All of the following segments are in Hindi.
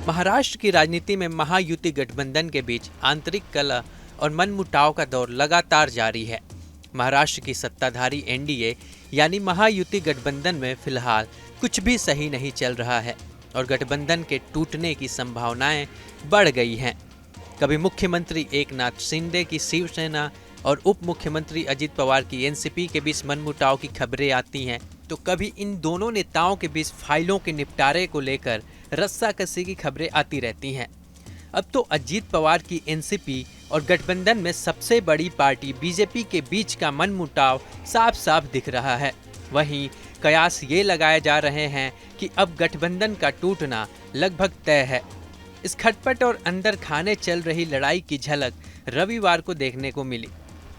महाराष्ट्र की राजनीति में महायुति गठबंधन के बीच आंतरिक कलह और मनमुटाव का दौर लगातार जारी है। महाराष्ट्र की सत्ताधारी एनडीए यानी महायुति गठबंधन में फिलहाल कुछ भी सही नहीं चल रहा है और गठबंधन के टूटने की संभावनाएं बढ़ गई हैं। कभी मुख्यमंत्री एकनाथ शिंदे की शिवसेना और उप मुख्यमंत्री अजित पवार की एनसीपी के बीच मनमुटाव की खबरें आती हैं, तो कभी इन दोनों नेताओं के बीच फाइलों के निपटारे को लेकर रस्साकसी की खबरें आती रहती हैं। अब तो अजित पवार की एनसीपी और गठबंधन में सबसे बड़ी पार्टी बीजेपी के बीच का मनमुटाव साफ साफ दिख रहा है। वहीं कयास ये लगाए जा रहे हैं कि अब गठबंधन का टूटना लगभग तय है। इस खटपट और अंदर खाने चल रही लड़ाई की झलक रविवार को देखने को मिली,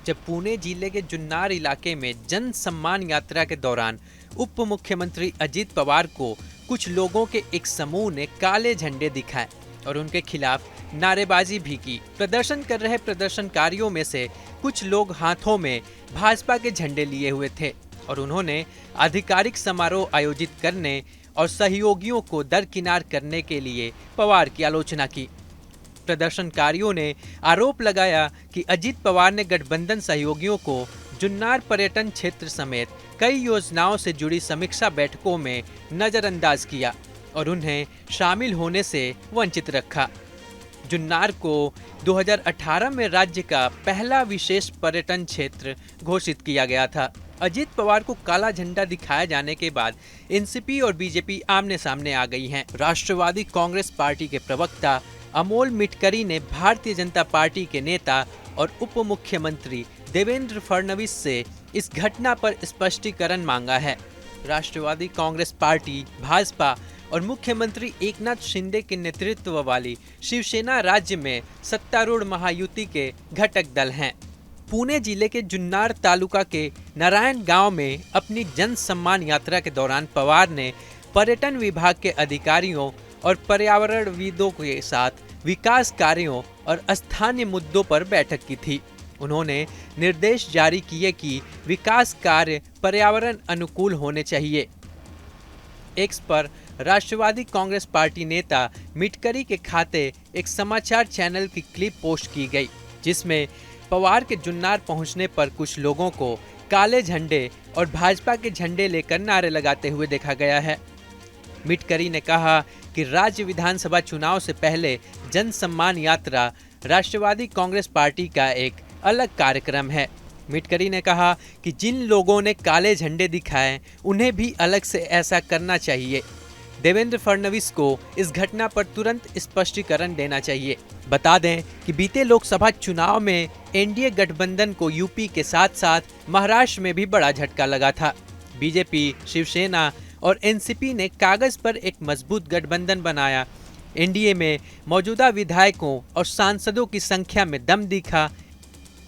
जब पुणे जिले के जुन्नर इलाके में जन सम्मान यात्रा के दौरान उप मुख्यमंत्री अजित पवार को कुछ लोगों के एक समूह ने काले झंडे दिखाए और उनके खिलाफ नारेबाजी भी की। प्रदर्शन कर रहे प्रदर्शनकारियों में से कुछ लोग हाथों में भाजपा के झंडे लिए हुए थे और उन्होंने आधिकारिक समारोह आयोजित करने और सहयोगियों को दरकिनार करने के लिए पवार की आलोचना की। प्रदर्शनकारियों ने आरोप लगाया कि अजित पवार ने गठबंधन सहयोगियों को जुन्नर पर्यटन क्षेत्र समेत कई योजनाओं से जुड़ी समीक्षा बैठकों में नजरअंदाज किया और उन्हें शामिल होने से वंचित रखा। जुन्नर को 2018 में राज्य का पहला विशेष पर्यटन क्षेत्र घोषित किया गया था। अजित पवार को काला झंडा दिखाए जाने के बाद एनसीपी और बीजेपी आमने सामने आ गई हैं। राष्ट्रवादी कांग्रेस पार्टी के प्रवक्ता अमोल मिटकरी ने भारतीय जनता पार्टी के नेता और उप मुख्यमंत्री देवेंद्र फडणवीस से इस घटना पर स्पष्टीकरण मांगा है। राष्ट्रवादी कांग्रेस पार्टी, भाजपा और मुख्यमंत्री एकनाथ शिंदे के नेतृत्व वाली शिवसेना राज्य में सत्तारूढ़ महायुति के घटक दल हैं। पुणे जिले के जुन्नर तालुका के नारायण गांव में अपनी जन सम्मान यात्रा के दौरान पवार ने पर्यटन विभाग के अधिकारियों और पर्यावरणविदों के साथ विकास कार्यों और स्थानीय मुद्दों पर बैठक की थी। उन्होंने निर्देश जारी किए कि विकास कार्य पर्यावरण अनुकूल होने चाहिए। एक्स पर राष्ट्रवादी कांग्रेस पार्टी नेता मिटकरी के खाते एक समाचार चैनल की क्लिप पोस्ट की गई, जिसमें पवार के जुन्नर पहुंचने पर कुछ लोगों को काले झंडे और भाजपा के झंडे लेकर नारे लगाते हुए देखा गया है। मिटकरी ने कहा कि राज्य विधानसभा चुनाव से पहले जन सम्मान यात्रा राष्ट्रवादी कांग्रेस पार्टी का एक अलग कार्यक्रम है। मिटकरी ने कहा कि जिन लोगों ने काले झंडे दिखाए उन्हें भी अलग से ऐसा करना चाहिए। देवेंद्र फडणवीस को इस घटना पर तुरंत स्पष्टीकरण देना चाहिए। बता दें कि बीते लोकसभा चुनाव में एनडीए गठबंधन को यूपी के साथ साथ महाराष्ट्र में भी बड़ा झटका लगा था। बीजेपी, शिवसेना और एनसीपी ने कागज पर एक मजबूत गठबंधन बनाया। एनडीए में मौजूदा विधायकों और सांसदों की संख्या में दम दिखा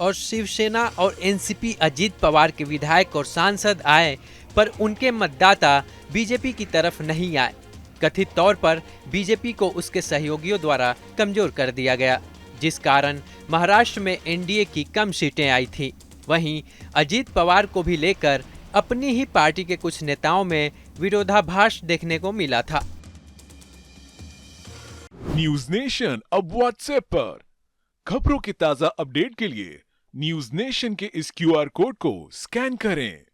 और शिवसेना और एनसीपी अजित पवार के विधायक और सांसद आए, पर उनके मतदाता बीजेपी की तरफ नहीं आए। कथित तौर पर बीजेपी को उसके सहयोगियों द्वारा कमजोर कर दिया गया, जिस कारण महाराष्ट्र में एनडीए की कम सीटें आई थी। वहीं अजित पवार को भी लेकर अपनी ही पार्टी के कुछ नेताओं में विरोधाभास देखने को मिला था। न्यूज नेशन अब व्हाट्सएप पर खबरों के ताजा अपडेट के लिए न्यूज नेशन के इस क्यूआर कोड को स्कैन करें।